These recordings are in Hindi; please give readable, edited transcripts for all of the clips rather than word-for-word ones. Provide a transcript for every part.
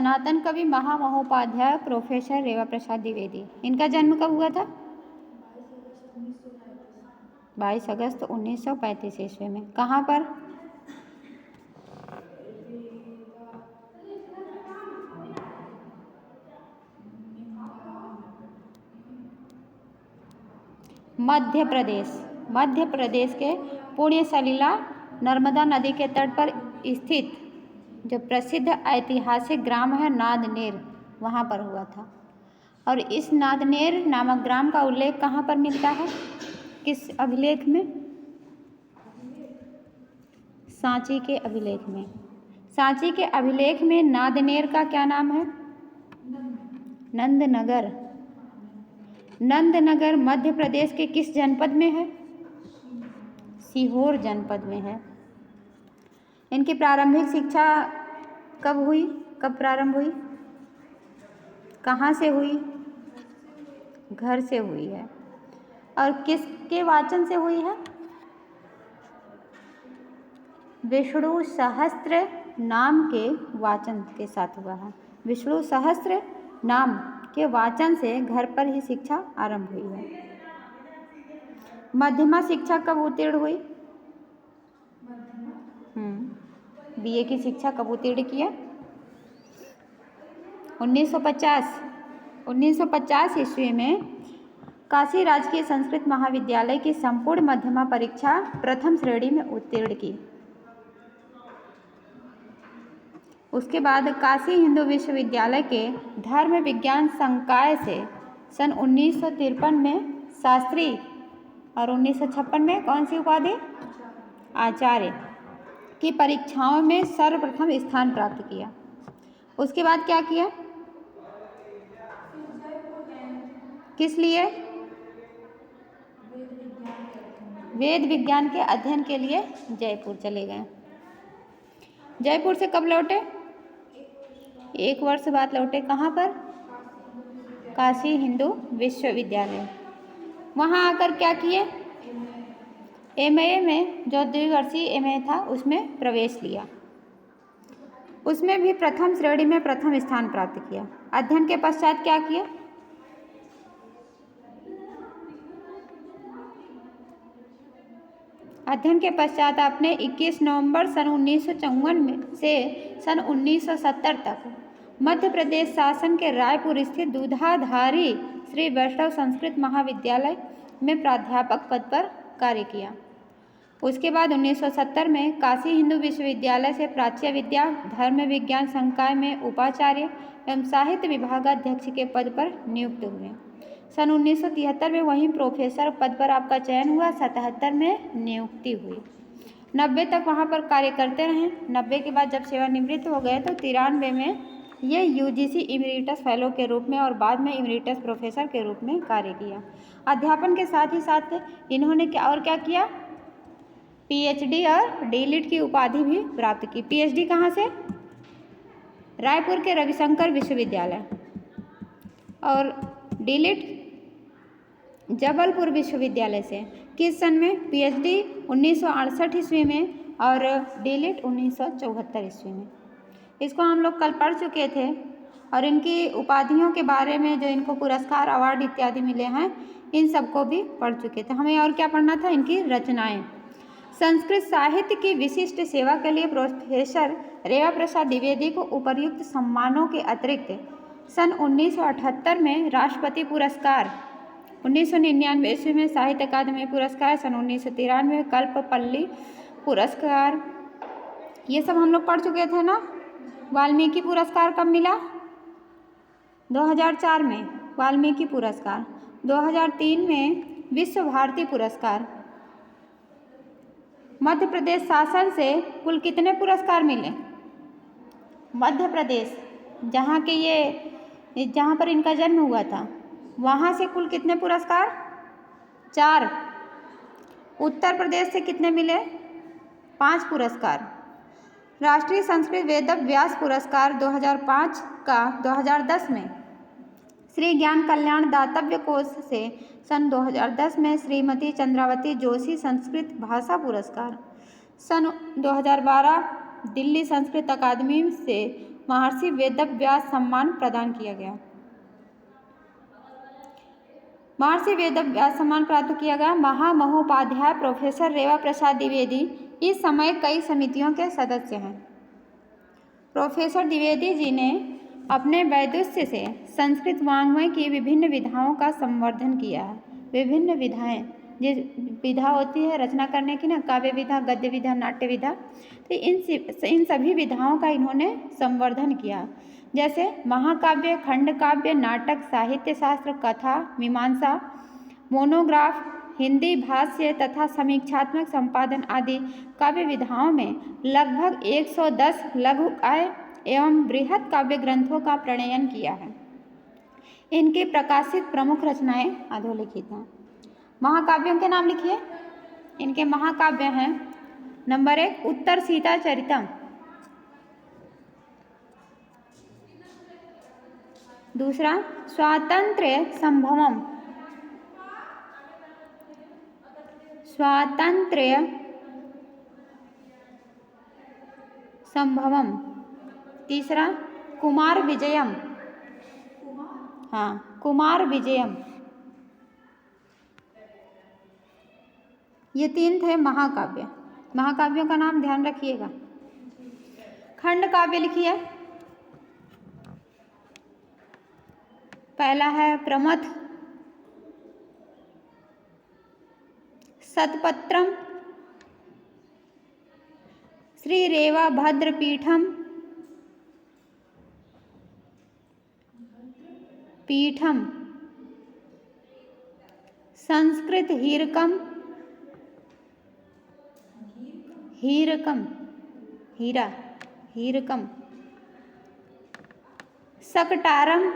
सनातन कवि महामहोपाध्याय प्रोफेसर रेवा प्रसाद द्विवेदी, इनका जन्म कब हुआ था? 22 अगस्त 1935 ईस्वी में। कहाँ पर? मध्य प्रदेश। मध्य प्रदेश के पुण्य सलिला नर्मदा नदी के तट पर स्थित जो प्रसिद्ध ऐतिहासिक ग्राम है नादनेर, वहाँ पर हुआ था। और इस नादनेर नामक ग्राम का उल्लेख कहाँ पर मिलता है, किस अभिलेख में? सांची के अभिलेख में। सांची के अभिलेख में नादनेर का क्या नाम है? नंदनगर। नंदनगर मध्य प्रदेश के किस जनपद में है? सीहोर जनपद में है। इनकी प्रारंभिक शिक्षा कब हुई, कब प्रारंभ हुई, कहाँ से हुई? घर से हुई है। और किसके वाचन से हुई है? विष्णु सहस्त्र नाम के वाचन के साथ हुआ है। विष्णु सहस्त्र नाम के वाचन से घर पर ही शिक्षा आरंभ हुई है। मध्यमा शिक्षा कब उत्तीर्ण हुई? बीए की शिक्षा कब उत्तीर्ण किया? 1950। 1950 ईस्वी में काशी राजकीय संस्कृत महाविद्यालय की संपूर्ण मध्यमा परीक्षा प्रथम श्रेणी में उत्तीर्ण की। उसके बाद काशी हिंदू विश्वविद्यालय के धर्म विज्ञान संकाय से सन 1953 में शास्त्री और 1956 में कौन सी उपाधि? आचार्य की परीक्षाओं में सर्वप्रथम स्थान प्राप्त किया। उसके बाद क्या किया? किस लिए? वेद विज्ञान के अध्ययन के लिए जयपुर चले गए। जयपुर से कब लौटे? 1 वर्ष बाद लौटे। कहाँ पर? काशी हिंदू विश्वविद्यालय। वहाँ आकर क्या किए? एमए में, जो द्विवर्षीय एमए था, उसमें प्रवेश लिया। उसमें भी प्रथम श्रेणी में प्रथम स्थान प्राप्त किया। अध्ययन के पश्चात क्या किया? अध्ययन के पश्चात आपने 21 नवंबर सन 1954 में से सन 1970 तक मध्य प्रदेश शासन के रायपुर स्थित दूधाधारी श्री वैष्णव संस्कृत महाविद्यालय में प्राध्यापक पद पर कार्य किया। उसके बाद 1970 में काशी हिंदू विश्वविद्यालय से प्राच्य विद्या धर्म विज्ञान संकाय में उपाचार्य एवं साहित्य विभागाध्यक्ष के पद पर नियुक्त हुए। सन 1973 में वहीं प्रोफेसर पद पर आपका चयन हुआ। 77 में नियुक्ति हुई। 90 तक वहाँ पर कार्य करते रहे। 90 के बाद जब सेवानिवृत्त हो गए तो 93 में ये यूजीसी इमेरिटस फेलो के रूप में और बाद में इमेरिटस प्रोफेसर के रूप में कार्य किया। अध्यापन के साथ ही साथ इन्होंने क्या किया? पीएचडी और डीलिट की उपाधि भी प्राप्त की। पीएचडी कहाँ से? रायपुर के रविशंकर विश्वविद्यालय। और डीलिट जबलपुर विश्वविद्यालय से। किस सन में? पीएचडी 1968 ईस्वी में और डीलिट 1974 ईस्वी में। इसको हम लोग कल पढ़ चुके थे। और इनकी उपाधियों के बारे में, जो इनको पुरस्कार अवार्ड इत्यादि मिले हैं, इन सबको भी पढ़ चुके थे। हमें और क्या पढ़ना था? इनकी रचनाएं। संस्कृत साहित्य की विशिष्ट सेवा के लिए प्रोफेसर रेवा प्रसाद द्विवेदी को उपर्युक्त सम्मानों के अतिरिक्त सन 1978 में राष्ट्रपति पुरस्कार, 1999 ईस्वी में साहित्य अकादमी पुरस्कार, सन 1993 में कल्पपल्ली पुरस्कार, ये सब हम लोग पढ़ चुके थे ना। वाल्मीकि पुरस्कार कब मिला? 2004 में वाल्मीकि पुरस्कार। 2003 में विश्व भारती पुरस्कार। मध्य प्रदेश शासन से कुल कितने पुरस्कार मिले? मध्य प्रदेश, जहाँ पर इनका जन्म हुआ था, वहाँ से कुल कितने पुरस्कार? 4। उत्तर प्रदेश से कितने मिले? 5 पुरस्कार। राष्ट्रीय संस्कृत वेद व्यास पुरस्कार 2005 का 2010 में श्री ज्ञान कल्याण दातव्य कोष से सन 2010 में श्रीमती चंद्रावती जोशी संस्कृत भाषा पुरस्कार, सन 2012 दिल्ली संस्कृत अकादमी से महर्षि वेदव्यास सम्मान प्रदान किया गया। महर्षि वेदव्यास सम्मान प्राप्त किया गया। महामहोपाध्याय प्रोफेसर रेवा प्रसाद द्विवेदी इस समय कई समितियों के सदस्य हैं। प्रोफेसर द्विवेदी जी ने अपने वैदुष्य से संस्कृत वाङ्मय की विभिन्न विधाओं का संवर्धन किया है। विभिन्न विधाएं, जिस विधा होती है रचना करने की ना, काव्य विधा, गद्य विधा, नाट्य विधा, तो इन सभी विधाओं का इन्होंने संवर्धन किया। जैसे महाकाव्य, खंड काव्य, नाटक, साहित्य शास्त्र, कथा, मीमांसा, मोनोग्राफ, हिंदी भाष्य तथा समीक्षात्मक संपादन आदि काव्य विधाओं में लगभग 110 लघु काव्य एवं बृहत काव्य ग्रंथों का प्रणयन किया है। इनकी प्रकाशित प्रमुख रचनाएं अधोलिखित हैं। महाकाव्यों के नाम लिखिए। इनके महाकाव्य हैं, नंबर 1 उत्तर सीता चरितम, दूसरा स्वातंत्र्य संभवम, स्वातंत्र्य संभवम, तीसरा कुमार विजयम, हाँ कुमार विजयम। ये 3 थे महाकाव्य। महाकाव्यों का नाम ध्यान रखिएगा। खंड काव्य लिखिए। पहला है प्रमथ, सतपत्रम, श्री रेवा भद्र पीठम, पीठम, संस्कृत हीरकम, हीरकम, हीरा, हीरकम, सकटारम,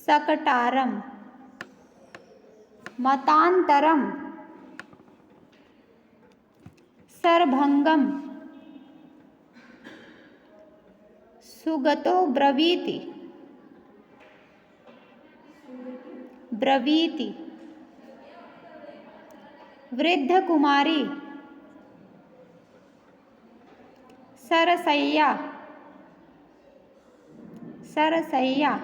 सकटारम, मतांतरम, सरभंगम, सुगतो ब्रवीति, ब्रवीति, वृद्ध कुमारी, सरसैया, सरसैया,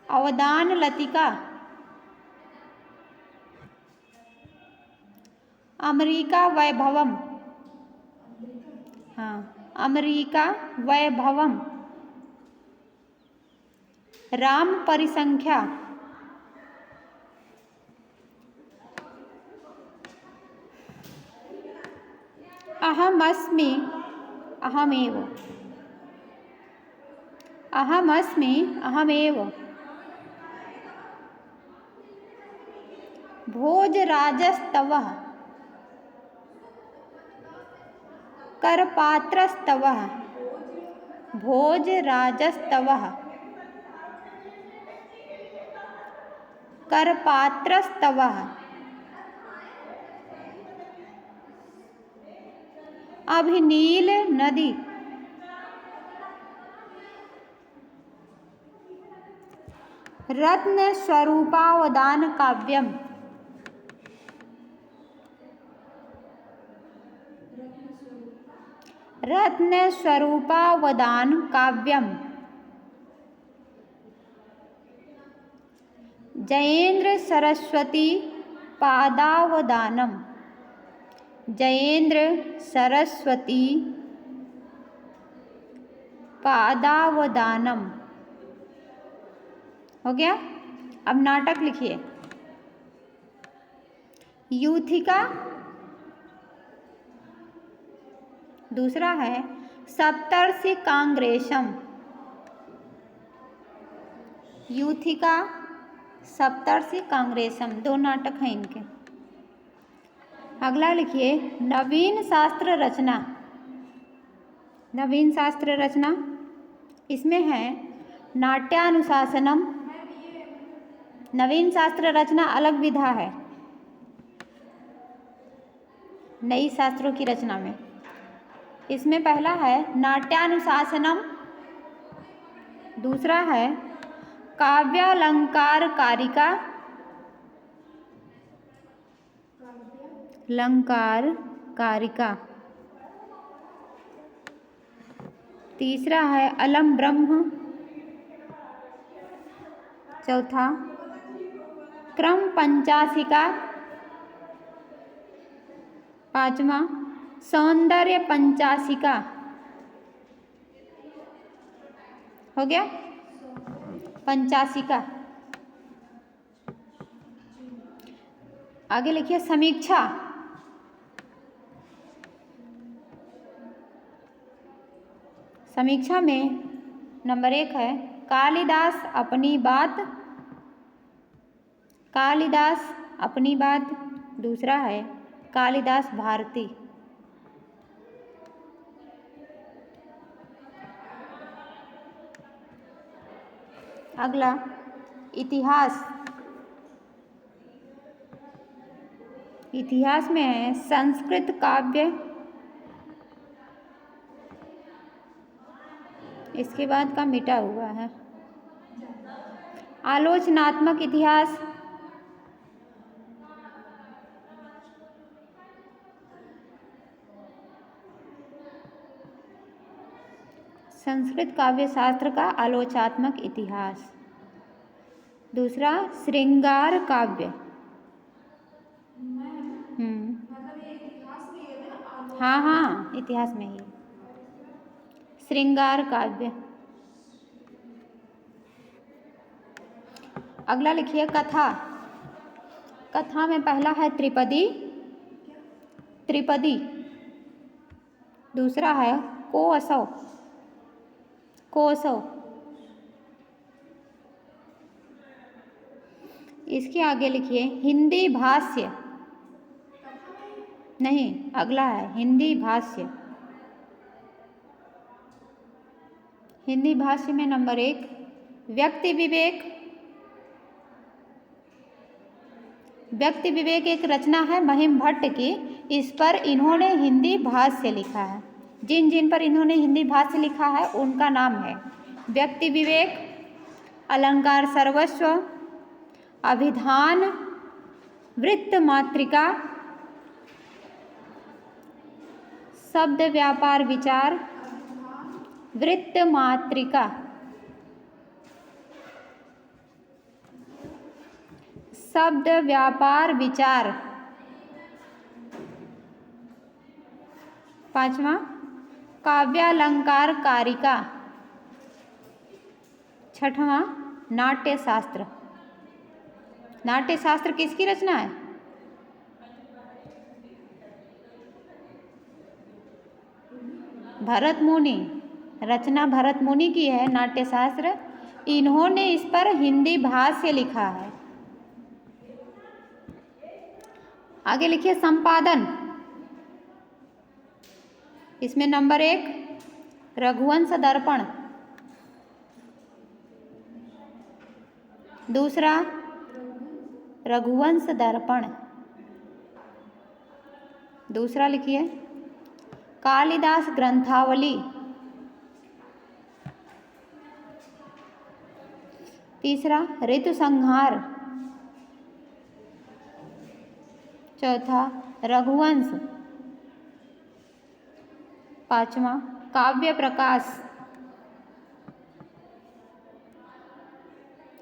अवदान लतिका, अमरिका वैभवम, हाँ अमरिका वैभवम, राम परिसंख्या, अहमस्मि अहमेव, अहमस्मि अहमेव, भोजराजस्तवः, करपात्रस्तवः, भोजराजस्तवः, करपात्रस्तवः, अभिनील नदी, रत्न स्वरूपावदान काव्यम, रत्न स्वरूपावदान काव्यम, जयेंद्र सरस्वती पादावदानम, जयेंद्र सरस्वती पादावदानम। हो गया। अब नाटक लिखिए। यूथिका, दूसरा है सप्तर्षि कांग्रेसम, यूथिका, सप्तर्षि कांग्रेसम, 2 नाटक हैं इनके। अगला लिखिए नवीन शास्त्र रचना। नवीन शास्त्र रचना इसमें है नाट्यानुशासनम। नवीन शास्त्र रचना अलग विधा है नई शास्त्रों की रचना में। इसमें पहला है नाट्यानुशासनम, दूसरा है काव्यालंकार कारिका, अलंकार कारिका। तीसरा है अलम ब्रह्म। चौथा क्रम पंचाशिका। पांचवा सौंदर्य पंचाशिका। हो गया पंचाशिका। आगे लिखिए समीक्षा। समीक्षा में नंबर 1 है कालिदास अपनी बात। कालिदास अपनी बात। दूसरा है कालिदास भारती। अगला इतिहास। इतिहास में है संस्कृत काव्य। इसके बाद का मिटा हुआ है। आलोचनात्मक इतिहास। संस्कृत काव्य शास्त्र का आलोचनात्मक इतिहास। दूसरा श्रृंगार काव्य। हाँ हाँ इतिहास में ही श्रृंगार काव्य। अगला लिखिए कथा। कथा में पहला है त्रिपदी। त्रिपदी। दूसरा है कोसव। कोसव। इसके आगे लिखिए हिंदी भाष्य। नहीं अगला है हिंदी भाष्य। हिंदी भाष्य में नंबर 1 व्यक्ति विवेक। व्यक्ति विवेक एक रचना है महिम भट्ट की। इस पर इन्होंने हिंदी भाष्य लिखा है। जिन जिन पर इन्होंने हिंदी भाष्य लिखा है उनका नाम है व्यक्ति विवेक, अलंकार सर्वस्व, अभिधान, वृत्त मातृका, शब्द व्यापार विचार, वृत्त मातृका। शब्द व्यापार विचार। पांचवा काव्यालंकार कारिका। छठवां नाट्यशास्त्र। नाट्यशास्त्र किसकी रचना है? भरत मुनि। रचना भरत मुनि की है नाट्यशास्त्र। इन्होंने इस पर हिंदी भाष्य लिखा है। आगे लिखिए संपादन। इसमें नंबर 1 रघुवंश दर्पण। दूसरा रघुवंश दर्पण। दूसरा लिखिए कालिदास ग्रंथावली। तीसरा ऋतु संहार। चौथा रघुवंश। पांचवा काव्य प्रकाश।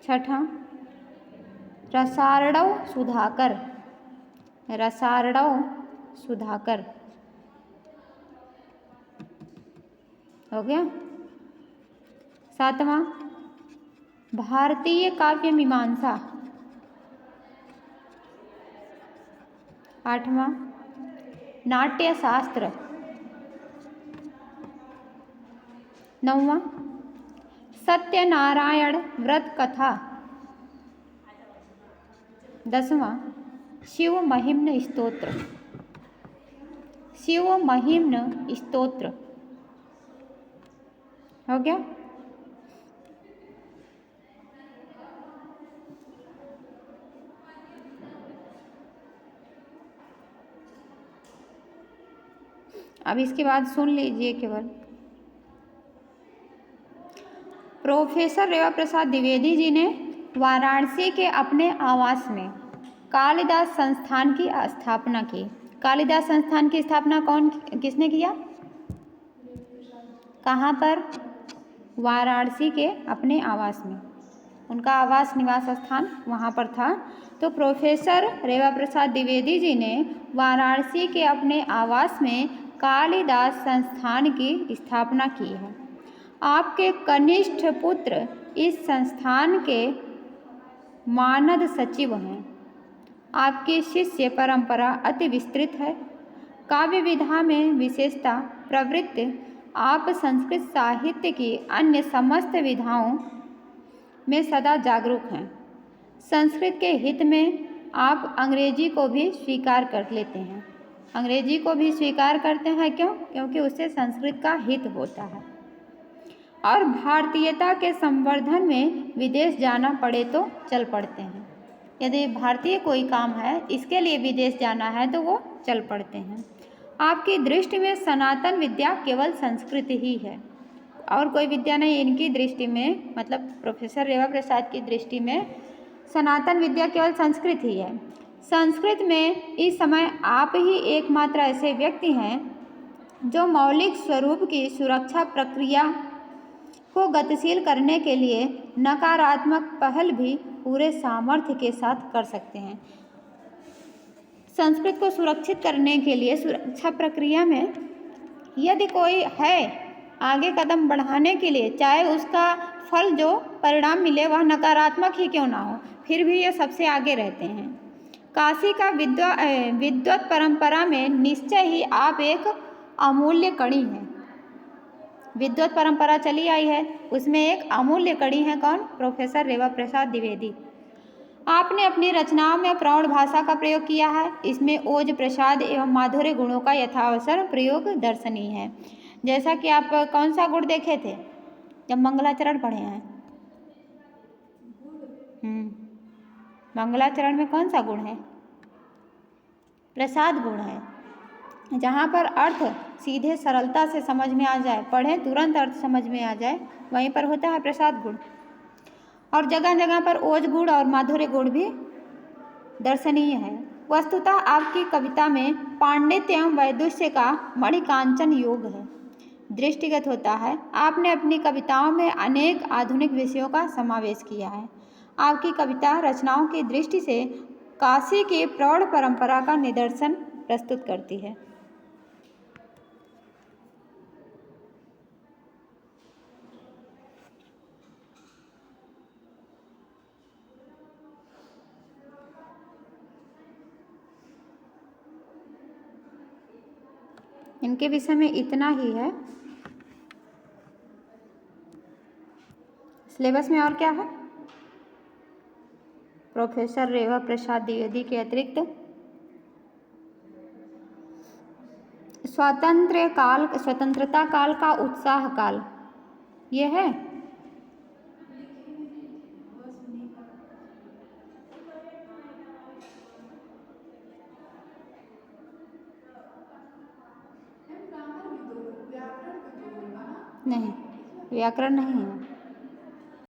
छठा रसार्णव सुधाकर। रसार्णव सुधाकर। हो गया। सातवां भारतीय काव्य मीमांसा। आठवां नाट्यशास्त्र। नौवां सत्यनारायण व्रत कथा। 10वां शिव महिम्न स्तोत्र। शिव महिम्न स्तोत्र। हो गया। अब इसके बाद सुन लीजिए केवल। प्रोफेसर रेवा प्रसाद द्विवेदी जी ने वाराणसी के अपने आवास में कालिदास संस्थान की स्थापना की। कालिदास संस्थान की स्थापना किसने किया? कहाँ पर? वाराणसी के अपने आवास में, उनका आवास निवास स्थान वहाँ पर था। तो प्रोफेसर रेवा प्रसाद द्विवेदी जी ने वाराणसी के अपने आवास में कालिदास संस्थान की स्थापना की है। आपके कनिष्ठ पुत्र इस संस्थान के मानद सचिव हैं। आपकी शिष्य परंपरा अति विस्तृत है। काव्य विधा में विशेषता प्रवृत्त आप संस्कृत साहित्य की अन्य समस्त विधाओं में सदा जागरूक हैं। संस्कृत के हित में आप अंग्रेजी को भी स्वीकार कर लेते हैं। अंग्रेजी को भी स्वीकार करते हैं, क्यों? क्योंकि उससे संस्कृत का हित होता है। और भारतीयता के संवर्धन में विदेश जाना पड़े तो चल पड़ते हैं। यदि भारतीय कोई काम है, इसके लिए विदेश जाना है, तो वो चल पड़ते हैं। आपकी दृष्टि में सनातन विद्या केवल संस्कृत ही है, और कोई विद्या नहीं। इनकी दृष्टि में, मतलब प्रोफेसर रेवा प्रसाद की दृष्टि में, सनातन विद्या केवल संस्कृत ही है। संस्कृत में इस समय आप ही एकमात्र ऐसे व्यक्ति हैं जो मौलिक स्वरूप की सुरक्षा प्रक्रिया को गतिशील करने के लिए नकारात्मक पहल भी पूरे सामर्थ्य के साथ कर सकते हैं। संस्कृत को सुरक्षित करने के लिए सुरक्षा प्रक्रिया में यदि कोई है आगे कदम बढ़ाने के लिए, चाहे उसका फल जो परिणाम मिले वह नकारात्मक ही क्यों ना हो, फिर भी ये सबसे आगे रहते हैं। काशी का विद्वत परंपरा में निश्चय ही आप एक अमूल्य कड़ी हैं। विद्वत परंपरा चली आई है, उसमें एक अमूल्य कड़ी है। कौन? प्रोफेसर रेवा प्रसाद द्विवेदी। आपने अपनी रचनाओं में प्रौढ़ भाषा का प्रयोग किया है। इसमें ओज प्रसाद एवं माधुर्य गुणों का यथावसर प्रयोग दर्शनीय है। जैसा कि आप कौन सा गुण देखे थे जब मंगलाचरण पढ़े हैं? मंगलाचरण में कौन सा गुण है? प्रसाद गुण है। जहाँ पर अर्थ सीधे सरलता से समझ में आ जाए, पढ़ें तुरंत अर्थ समझ में आ जाए, वहीं पर होता है प्रसाद गुण। और जगह जगह पर ओज गुण और माधुर्य गुण भी दर्शनीय है। वस्तुतः आपकी कविता में पांडित्य एवं वैदुष्य का मणिकांचन योग है, दृष्टिगत होता है। आपने अपनी कविताओं में अनेक आधुनिक विषयों का समावेश किया है। आपकी कविता रचनाओं की दृष्टि से काशी की प्रौढ़ परंपरा का निदर्शन प्रस्तुत करती है। इनके विषय में इतना ही है। सिलेबस में और क्या है? प्रोफेसर रेवा प्रसाद द्विवेदी के अतिरिक्त स्वतंत्रता काल का उत्साह काल, ये है। नहीं, व्याकरण नहीं है।